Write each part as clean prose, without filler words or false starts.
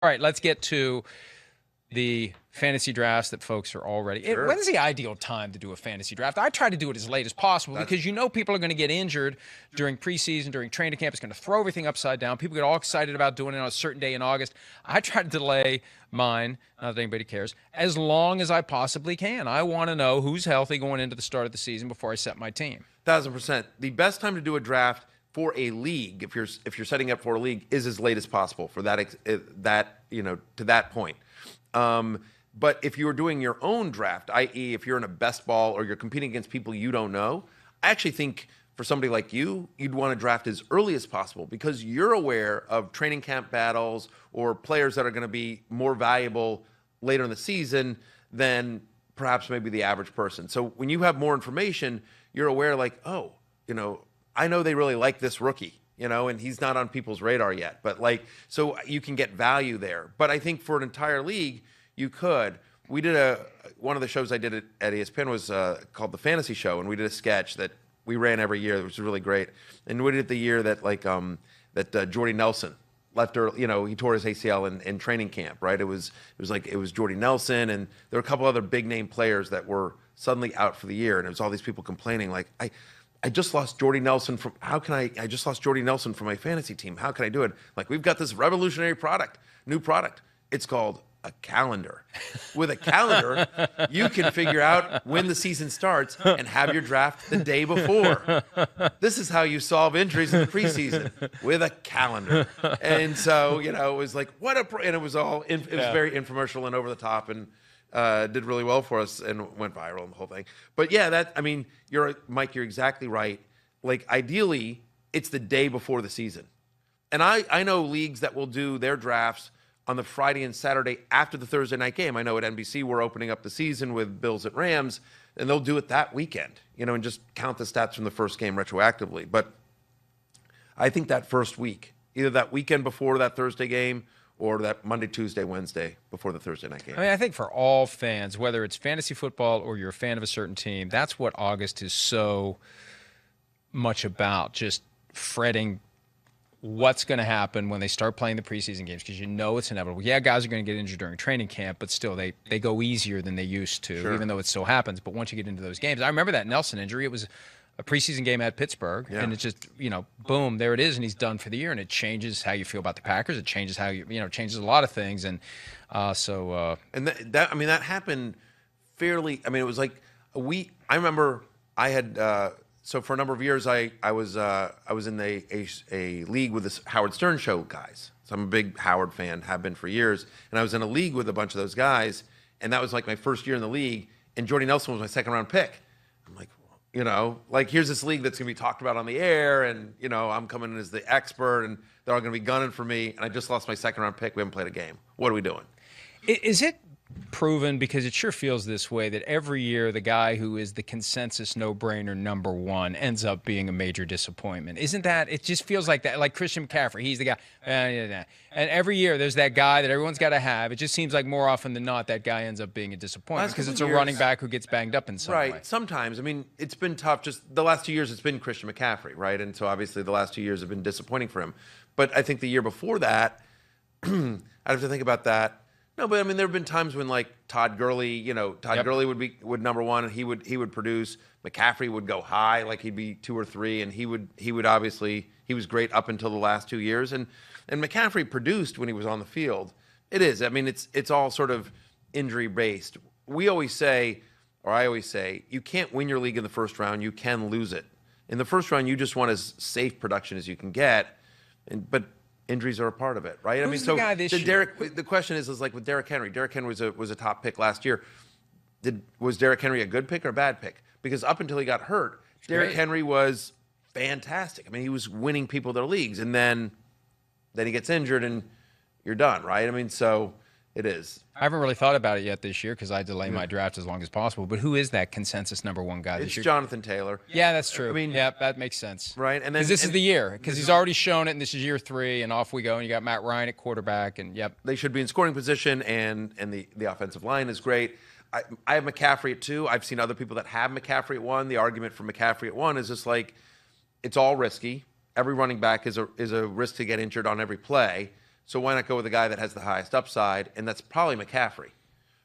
All right, let's get to the fantasy drafts that folks are already. Sure. When's the ideal time to do a fantasy draft? I try to do it as late as possible because you know people are going to get injured during preseason, during training camp. It's going to throw everything upside down. People get all excited about doing it on a certain day in August. I try to delay mine, not that anybody cares, as long as I possibly can. I want to know who's healthy going into the start of the season before I set my team. 1,000%. The best time to do a draft for a league, if you're setting up for a league, is as late as possible for that to that point. But if you're doing your own draft, i.e., if you're in a best ball or you're competing against people you don't know, I actually think for somebody like you, you'd want to draft as early as possible because you're aware of training camp battles or players that are going to be more valuable later in the season than perhaps maybe the average person. So when you have more information, you're aware like, oh, I know they really like this rookie, and he's not on people's radar yet. But so you can get value there. But I think for an entire league, you could. We did one of the shows I did at ESPN was called The Fantasy Show, and we did a sketch that we ran every year, which was really great. And we did it the year that Jordy Nelson left early, he tore his ACL in training camp, right? It was Jordy Nelson, and there were a couple other big name players that were suddenly out for the year, and it was all these people complaining like, I just lost Jordy Nelson I just lost Jordy Nelson from my fantasy team. How can I do it? Like, we've got this revolutionary new product. It's called a calendar. With a calendar, you can figure out when the season starts and have your draft the day before. This is how you solve injuries in the preseason, with a calendar. And so, it was like, and it was very infomercial and over the top and did really well for us and went viral and the whole thing. But yeah, Mike, you're exactly right. Like, ideally, it's the day before the season. And I know leagues that will do their drafts on the Friday and Saturday after the Thursday night game. I know at NBC we're opening up the season with Bills at Rams, and they'll do it that weekend, and just count the stats from the first game retroactively. But I think that first week, either that weekend before that Thursday game or that Monday, Tuesday, Wednesday before the Thursday night game. I think for all fans, whether it's fantasy football or you're a fan of a certain team, that's what August is so much about, just fretting what's going to happen when they start playing the preseason games because it's inevitable. Yeah, guys are going to get injured during training camp, but still they go easier than they used to, sure, even though it still happens. But once you get into those games, I remember that Nelson injury. It was a preseason game at Pittsburgh, and it's just, boom, there it is, and he's done for the year, and it changes how you feel about the Packers. It changes how changes a lot of things, and so. And that happened fairly. It was like a week. I remember I had. So for a number of years, I was in a league with the Howard Stern show guys. So I'm a big Howard fan, have been for years, and I was in a league with a bunch of those guys, and that was like my first year in the league. And Jordy Nelson was my second round pick. I'm like, here's this league that's gonna be talked about on the air, and I'm coming in as the expert, and they're all gonna be gunning for me, and I just lost my second round pick. We haven't played a game. What are we doing? Is it proven, because it sure feels this way, that every year the guy who is the consensus no-brainer number one ends up being a major disappointment? Isn't that, it just feels like that, like Christian McCaffrey, he's the guy, and every year there's that guy that everyone's got to have. It just seems like more often than not that guy ends up being a disappointment because it's a running back who gets banged up in some way. Right, sometimes. It's been tough. Just the last 2 years it's been Christian McCaffrey, right? And so obviously the last 2 years have been disappointing for him. But I think the year before that, I'd have to think about that. No, but there have been times when like Todd Gurley, Gurley would number one, and he would produce. McCaffrey would go high, like he'd be 2 or 3, and he would obviously, he was great up until the last 2 years, and McCaffrey produced when he was on the field. It is. It's all sort of injury based. I always say, you can't win your league in the first round. You can lose it. In the first round, you just want as safe production as you can get, but injuries are a part of it, right? Who's the guy this year? The question is like with Derrick Henry. Derrick Henry was a top pick last year. Was Derrick Henry a good pick or a bad pick? Because up until he got hurt, Derrick Henry was fantastic. He was winning people their leagues, and then he gets injured, and you're done, right? So it is. I haven't really thought about it yet this year because I delay my draft as long as possible. But who is that consensus number one guy this year? It's Jonathan Taylor. Yeah, that's true. Yeah, that makes sense. Right, and then this is the year because he's already shown it, and this is year 3, and off we go. And you got Matt Ryan at quarterback, and they should be in scoring position, and the offensive line is great. I have McCaffrey at 2. I've seen other people that have McCaffrey at 1. The argument for McCaffrey at 1 is just like it's all risky. Every running back is a risk to get injured on every play. So why not go with the guy that has the highest upside? And that's probably McCaffrey,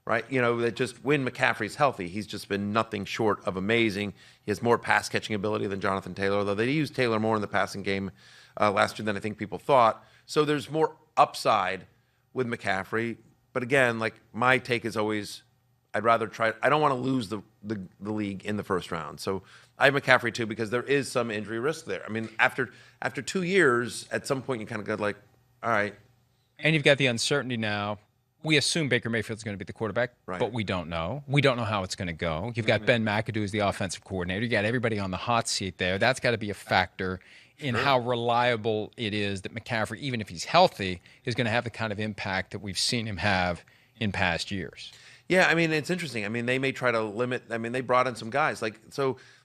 right? That just when McCaffrey's healthy, he's just been nothing short of amazing. He has more pass catching ability than Jonathan Taylor, although they used Taylor more in the passing game last year than I think people thought. So there's more upside with McCaffrey. But again, like my take is always, I don't want to lose the league in the first round. So I have McCaffrey too, because there is some injury risk there. I mean, after 2 years, at some point you kind of go like, all right. And you've got the uncertainty now. We assume Baker Mayfield's going to be the quarterback, right, but we don't know. We don't know how it's going to go. You've got Ben McAdoo as the offensive coordinator. You got everybody on the hot seat there. That's got to be a factor in how reliable it is that McCaffrey, even if he's healthy, is going to have the kind of impact that we've seen him have in past years. Yeah, I mean, it's interesting. I mean, they may try to limit. I mean, they brought in some guys and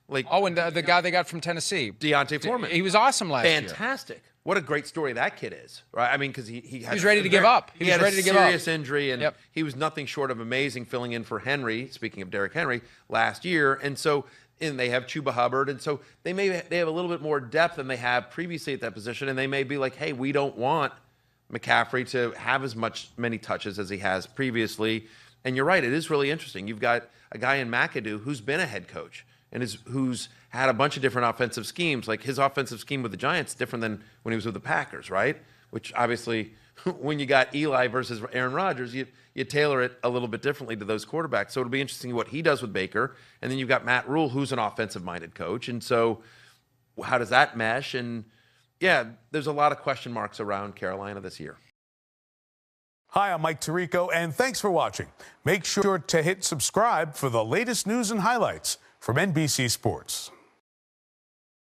the guy they got from Tennessee, Deontay Foreman. He was awesome last year. Fantastic. What a great story that kid is, right? I mean, because he was ready to give up. He had a serious injury, and he was nothing short of amazing, filling in for Henry. Speaking of Derrick Henry, last year, and they have Chuba Hubbard, and so they have a little bit more depth than they have previously at that position, and they may be like, hey, we don't want McCaffrey to have many touches as he has previously. And you're right, it is really interesting. You've got a guy in McAdoo who's been a head coach and who's had a bunch of different offensive schemes. Like his offensive scheme with the Giants different than when he was with the Packers, right? Which obviously, when you got Eli versus Aaron Rodgers, you tailor it a little bit differently to those quarterbacks. So it'll be interesting what he does with Baker. And then you've got Matt Rule, who's an offensive-minded coach. And so how does that mesh? And yeah, there's a lot of question marks around Carolina this year. Hi, I'm Mike Tirico, and thanks for watching. Make sure to hit subscribe for the latest news and highlights from NBC Sports.